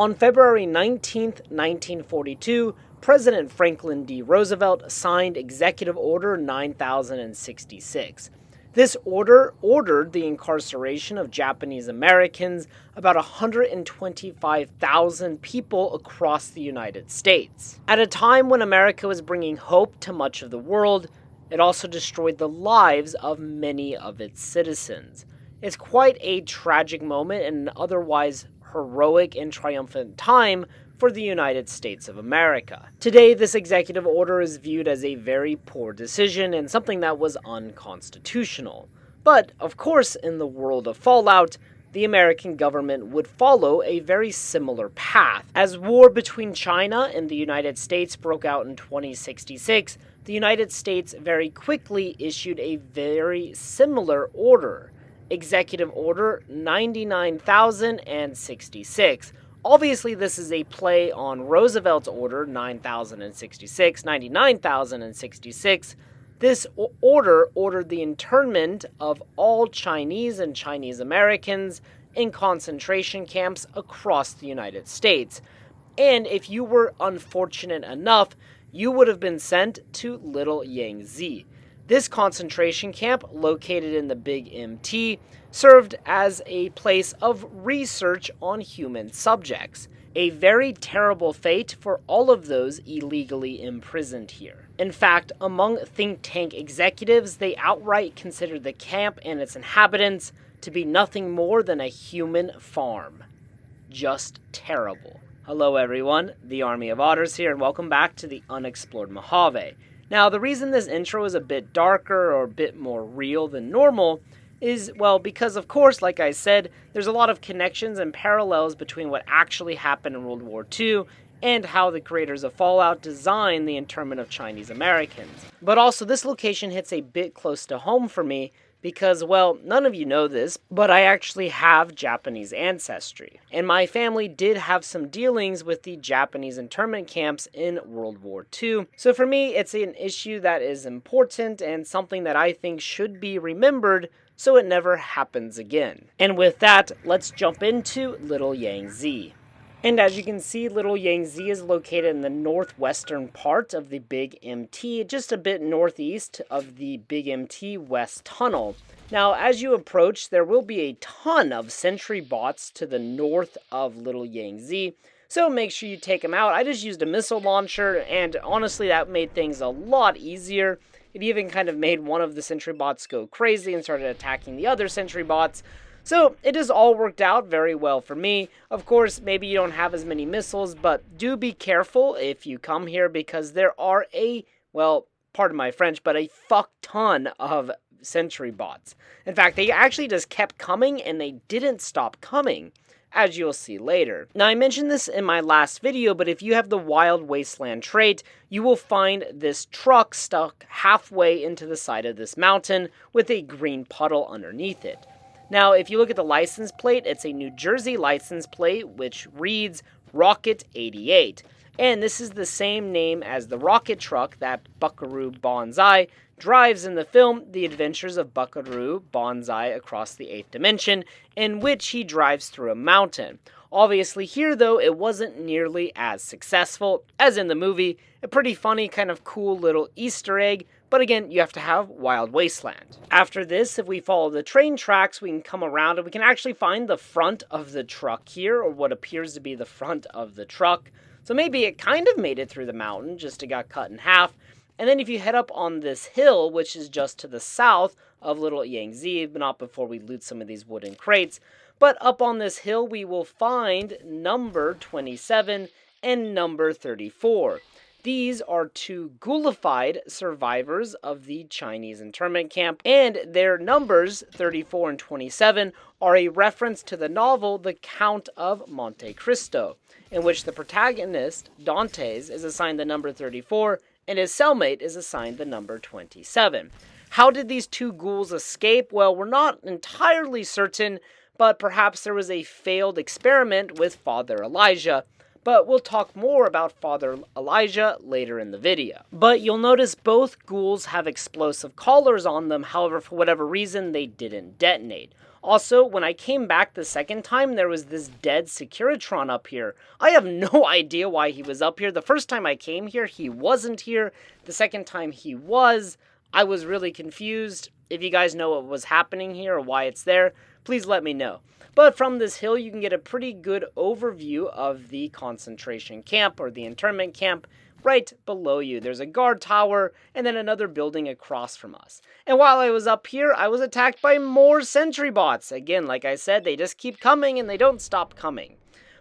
On February 19, 1942, President Franklin D. Roosevelt signed Executive Order 9066. This order ordered the incarceration of Japanese Americans, about 125,000 people across the United States. At a time when America was bringing hope to much of the world, it also destroyed the lives of many of its citizens. It's quite a tragic moment and an otherwise heroic and triumphant time for the United States of America. Today, this executive order is viewed as a very poor decision and something that was unconstitutional. But, of course, in the world of Fallout, the American government would follow a very similar path. As war between China and the United States broke out in 2066, the United States very quickly issued a very similar order, Executive Order 99,066. Obviously, this is a play on Roosevelt's Order 99,066. This order ordered the internment of all Chinese and Chinese Americans in concentration camps across the United States. And if you were unfortunate enough, you would have been sent to Little Yangtze. This concentration camp, located in the Big MT, served as a place of research on human subjects. A very terrible fate for all of those illegally imprisoned here. In fact, among think tank executives, they outright considered the camp and its inhabitants to be nothing more than a human farm. Just terrible. Hello everyone, the Army of Otters here, and welcome back to the Unexplored Mojave. Now, the reason this intro is a bit darker or a bit more real than normal is, well, because of course, like I said, there's a lot of connections and parallels between what actually happened in World War II and how the creators of Fallout designed the internment of Chinese Americans. But also, this location hits a bit close to home for me because, well, none of you know this, but I actually have Japanese ancestry. And my family did have some dealings with the Japanese internment camps in World War II. So for me, it's an issue that is important and something that I think should be remembered so it never happens again. And with that, let's jump into Little Yangtze. And as you can see, Little Yangtze is located in the northwestern part of the Big MT, just a bit northeast of the Big MT West Tunnel. Now, as you approach, there will be a ton of Sentry Bots to the north of Little Yangtze, so make sure you take them out. I just used a missile launcher, and honestly, that made things a lot easier. It even kind of made one of the Sentry Bots go crazy and started attacking the other Sentry Bots. So it just all worked out very well for me. Of course, maybe you don't have as many missiles, but do be careful if you come here because there are pardon my French, but a fuck ton of Sentry Bots. In fact, they actually just kept coming and they didn't stop coming, as you'll see later. Now, I mentioned this in my last video, but if you have the Wild Wasteland trait, you will find this truck stuck halfway into the side of this mountain with a green puddle underneath it. Now, if you look at the license plate, it's a New Jersey license plate, which reads Rocket 88. And this is the same name as the rocket truck that Buckaroo Bonzai drives in the film The Adventures of Buckaroo Bonzai Across the Eighth Dimension, in which he drives through a mountain. Obviously here, though, it wasn't nearly as successful as in the movie. A pretty funny, kind of cool little Easter egg, but again, you have to have Wild Wasteland. After this, if we follow the train tracks, we can come around and we can actually find the front of the truck here, or what appears to be the front of the truck. So maybe it kind of made it through the mountain, just it got cut in half. And then if you head up on this hill, which is just to the south of Little Yangtze, but not before we loot some of these wooden crates, but up on this hill we will find number 27 and number 34. These are two ghoulified survivors of the Chinese internment camp, and their numbers, 34 and 27, are a reference to the novel The Count of Monte Cristo, in which the protagonist, Dantes, is assigned the number 34, and his cellmate is assigned the number 27. How did these two ghouls escape? Well, we're not entirely certain, but perhaps there was a failed experiment with Father Elijah. But we'll talk more about Father Elijah later in the video. But you'll notice both ghouls have explosive collars on them, however, for whatever reason, they didn't detonate. Also, when I came back the second time, there was this dead Securitron up here. I have no idea why he was up here. The first time I came here, he wasn't here. The second time he was. I was really confused. If you guys know what was happening here or why it's there, please let me know. But from this hill, you can get a pretty good overview of the concentration camp or the internment camp right below you. There's a guard tower and then another building across from us. And while I was up here, I was attacked by more Sentry Bots. Again, like I said, they just keep coming and they don't stop coming.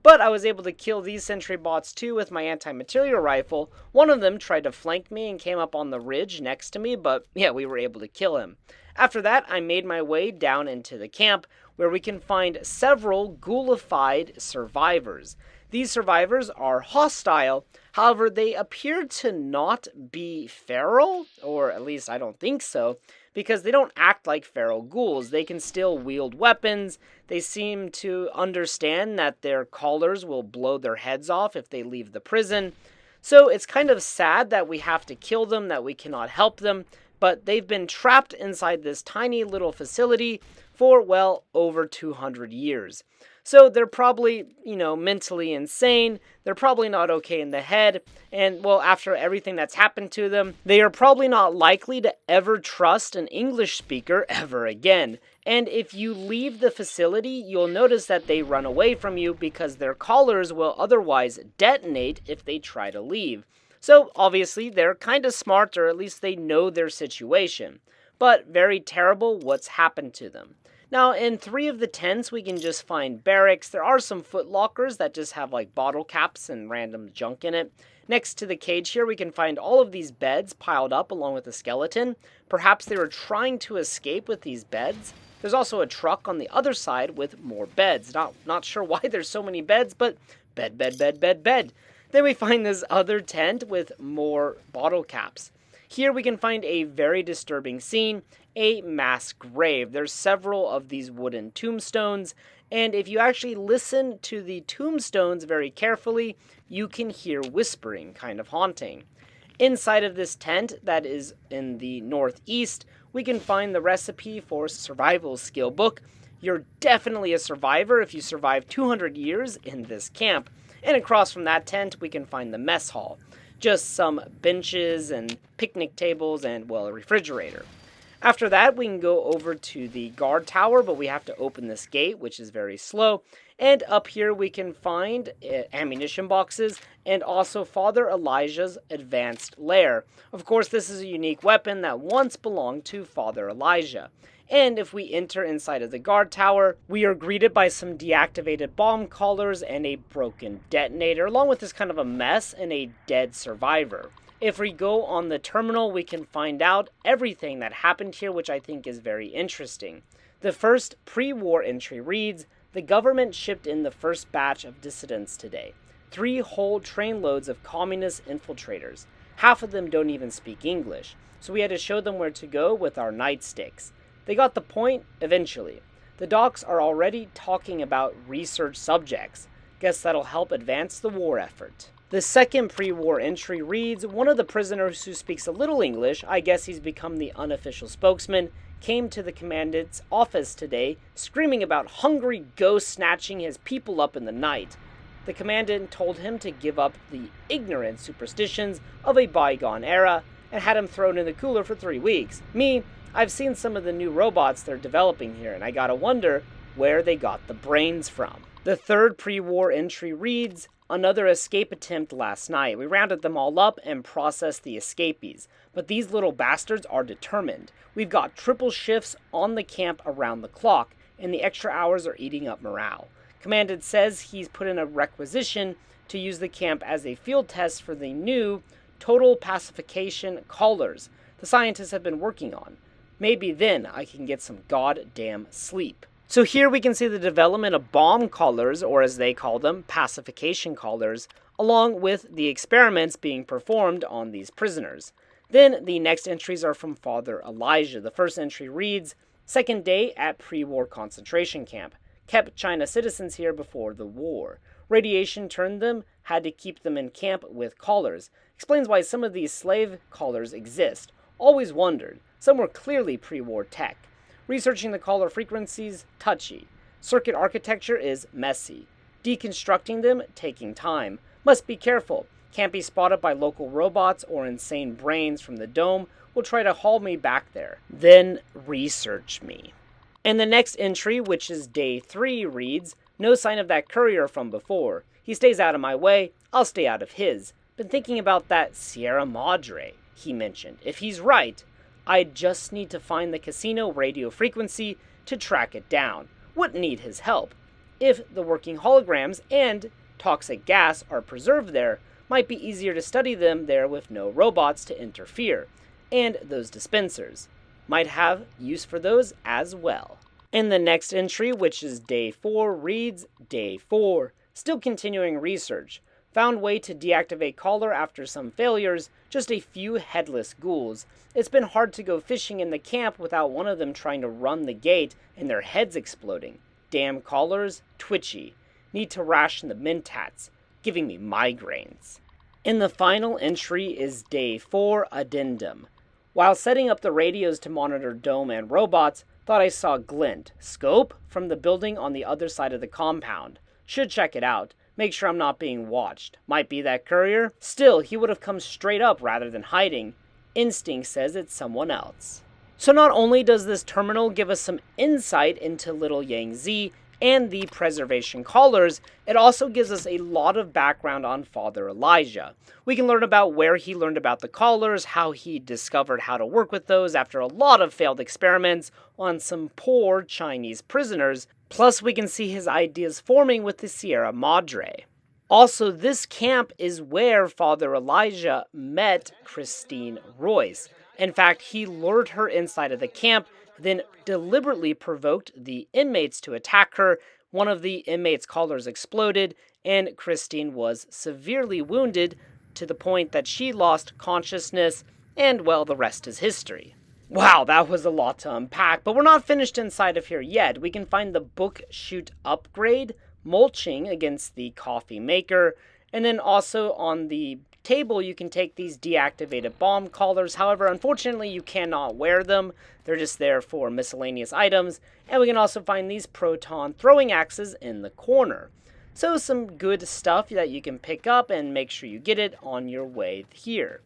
But I was able to kill these Sentry Bots too with my anti-material rifle. One of them tried to flank me and came up on the ridge next to me, but yeah, we were able to kill him. After that, I made my way down into the camp, where we can find several ghoulified survivors. These survivors are hostile, however, they appear to not be feral, or at least I don't think so, because they don't act like feral ghouls. They can still wield weapons. They seem to understand that their callers will blow their heads off if they leave the prison. So it's kind of sad that we have to kill them, that we cannot help them, but they've been trapped inside this tiny little facility for, well, over 200 years. So they're probably, mentally insane. They're probably not okay in the head. And, well, after everything that's happened to them, they are probably not likely to ever trust an English speaker ever again. And if you leave the facility, you'll notice that they run away from you because their collars will otherwise detonate if they try to leave. So, obviously, they're kind of smart, or at least they know their situation. But very terrible what's happened to them. Now, in 3 of the tents, we can just find barracks. There are some foot lockers that just have like bottle caps and random junk in it. Next to the cage here, we can find all of these beds piled up along with a skeleton. Perhaps they were trying to escape with these beds. There's also a truck on the other side with more beds. Not sure why there's so many beds, but bed. Then we find this other tent with more bottle caps. Here we can find a very disturbing scene, a mass grave. There's several of these wooden tombstones, and if you actually listen to the tombstones very carefully, you can hear whispering, kind of haunting. Inside of this tent that is in the northeast, we can find the recipe for survival skill book. You're definitely a survivor if you survive 200 years in this camp. And across from that tent, we can find the mess hall. Just some benches and picnic tables and, well, a refrigerator. After that, we can go over to the guard tower, but we have to open this gate, which is very slow. And up here, we can find ammunition boxes and also Father Elijah's advanced lair. Of course, this is a unique weapon that once belonged to Father Elijah. And if we enter inside of the guard tower, we are greeted by some deactivated bomb collars and a broken detonator, along with this kind of a mess and a dead survivor. If we go on the terminal, we can find out everything that happened here, which I think is very interesting. The first pre-war entry reads, "The government shipped in the first batch of dissidents today. 3 whole trainloads of communist infiltrators. Half of them don't even speak English, so we had to show them where to go with our nightsticks. They got the point eventually. The docs are already talking about research subjects. Guess that'll help advance the war effort." The second pre-war entry reads, "One of the prisoners who speaks a little English, I guess he's become the unofficial spokesman, came to the commandant's office today screaming about hungry ghosts snatching his people up in the night. The commandant told him to give up the ignorant superstitions of a bygone era and had him thrown in the cooler for 3 weeks. I've seen some of the new robots they're developing here, and I gotta wonder where they got the brains from." The third pre-war entry reads, "Another escape attempt last night. We rounded them all up and processed the escapees, but these little bastards are determined. We've got triple shifts on the camp around the clock, and the extra hours are eating up morale. Commandant says he's put in a requisition to use the camp as a field test for the new total pacification collars the scientists have been working on. Maybe then I can get some goddamn sleep." So here we can see the development of bomb collars, or as they call them, pacification collars, along with the experiments being performed on these prisoners. Then the next entries are from Father Elijah. The first entry reads, "Second day at pre-war concentration camp. Kept China citizens here before the war. Radiation turned them, had to keep them in camp with collars. Explains why some of these slave collars exist. Always wondered. Some were clearly pre-war tech. Researching the caller frequencies, touchy. Circuit architecture is messy. Deconstructing them, taking time. Must be careful. Can't be spotted by local robots or insane brains from the dome will try to haul me back there. Then research me. And the next entry, which is day 3, reads, no sign of that courier from before. He stays out of my way, I'll stay out of his. Been thinking about that Sierra Madre, he mentioned. If he's right, I just need to find the casino radio frequency to track it down. Wouldn't need his help. If the working holograms and toxic gas are preserved there, might be easier to study them there with no robots to interfere. And those dispensers might have use for those as well. And the next entry, which is day 4, reads, day 4, still continuing research. Found way to deactivate caller after some failures, just a few headless ghouls. It's been hard to go fishing in the camp without one of them trying to run the gate and their heads exploding. Damn callers, twitchy. Need to ration the mentats, giving me migraines. And the final entry is day 4, addendum. While setting up the radios to monitor dome and robots, thought I saw glint, scope, from the building on the other side of the compound. Should check it out. Make sure I'm not being watched. Might be that courier. Still, he would have come straight up rather than hiding. Instinct says it's someone else. So not only does this terminal give us some insight into Little Yangtze and the preservation callers, it also gives us a lot of background on Father Elijah. We can learn about where he learned about the callers, how he discovered how to work with those after a lot of failed experiments on some poor Chinese prisoners, plus we can see his ideas forming with the Sierra Madre. Also, this camp is where Father Elijah met Christine Royce. In fact, he lured her inside of the camp, then deliberately provoked the inmates to attack her. One of the inmates' collars exploded, and Christine was severely wounded to the point that she lost consciousness, and well, the rest is history. Wow, that was a lot to unpack, but we're not finished inside of here yet. We can find the book chute upgrade, mulching against the coffee maker, and then also on the table you can take these deactivated bomb collars. However, unfortunately you cannot wear them. They're just there for miscellaneous items. And we can also find these proton throwing axes in the corner. So some good stuff that you can pick up and make sure you get it on your way here.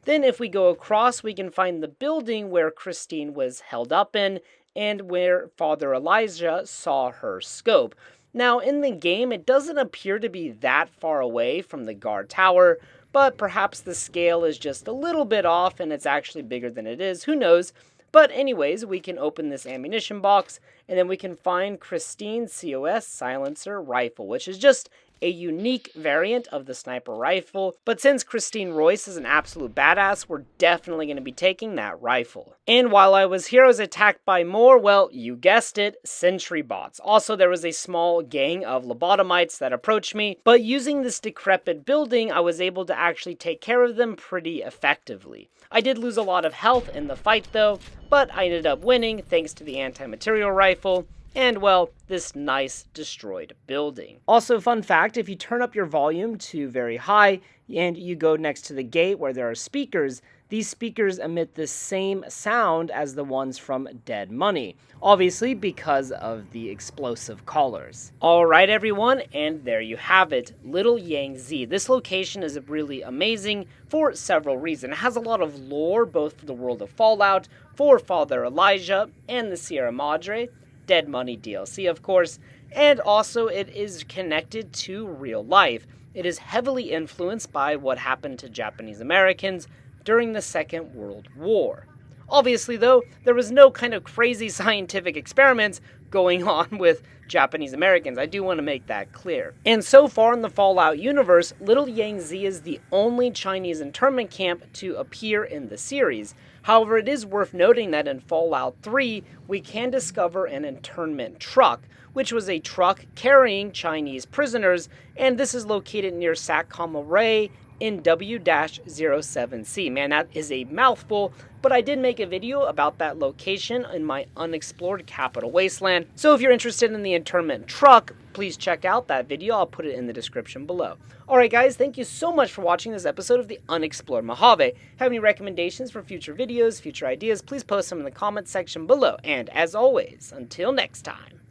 Then if we go across, we can find the building where Christine was held up in and where Father Elijah saw her scope. Now in the game, it doesn't appear to be that far away from the guard tower, but perhaps the scale is just a little bit off and it's actually bigger than it is. Who knows? But anyways, we can open this ammunition box and then we can find Christine's COS silencer rifle, which is just a unique variant of the sniper rifle. But since Christine Royce is an absolute badass, we're definitely going to be taking that rifle. And while I was here, I was attacked by more, well, you guessed it, Sentry Bots. Also, there was a small gang of lobotomites that approached me, but using this decrepit building, I was able to actually take care of them pretty effectively. I did lose a lot of health in the fight though, but I ended up winning thanks to the anti-material rifle, and well, this nice destroyed building. Also, fun fact, if you turn up your volume to very high and you go next to the gate where there are speakers, these speakers emit the same sound as the ones from Dead Money, obviously because of the explosive callers. Alright everyone, and there you have it, Little Yangtze. This location is really amazing for several reasons. It has a lot of lore, both for the world of Fallout, for Father Elijah, and the Sierra Madre, Dead Money DLC, of course, and also it is connected to real life. It is heavily influenced by what happened to Japanese Americans during the Second World War. Obviously, though, there was no kind of crazy scientific experiments going on with Japanese Americans. I do want to make that clear. And so far in the Fallout universe, Little Yangtze is the only Chinese internment camp to appear in the series. However, it is worth noting that in Fallout 3, we can discover an internment truck, which was a truck carrying Chinese prisoners, and this is located near Satcom Array in W-07C. Man, that is a mouthful, but I did make a video about that location in my Unexplored Capital Wasteland. So if you're interested in the internment truck, please check out that video. I'll put it in the description below. Alright guys, thank you so much for watching this episode of the Unexplored Mojave. Have any recommendations for future videos, future ideas, please post them in the comments section below. And as always, until next time.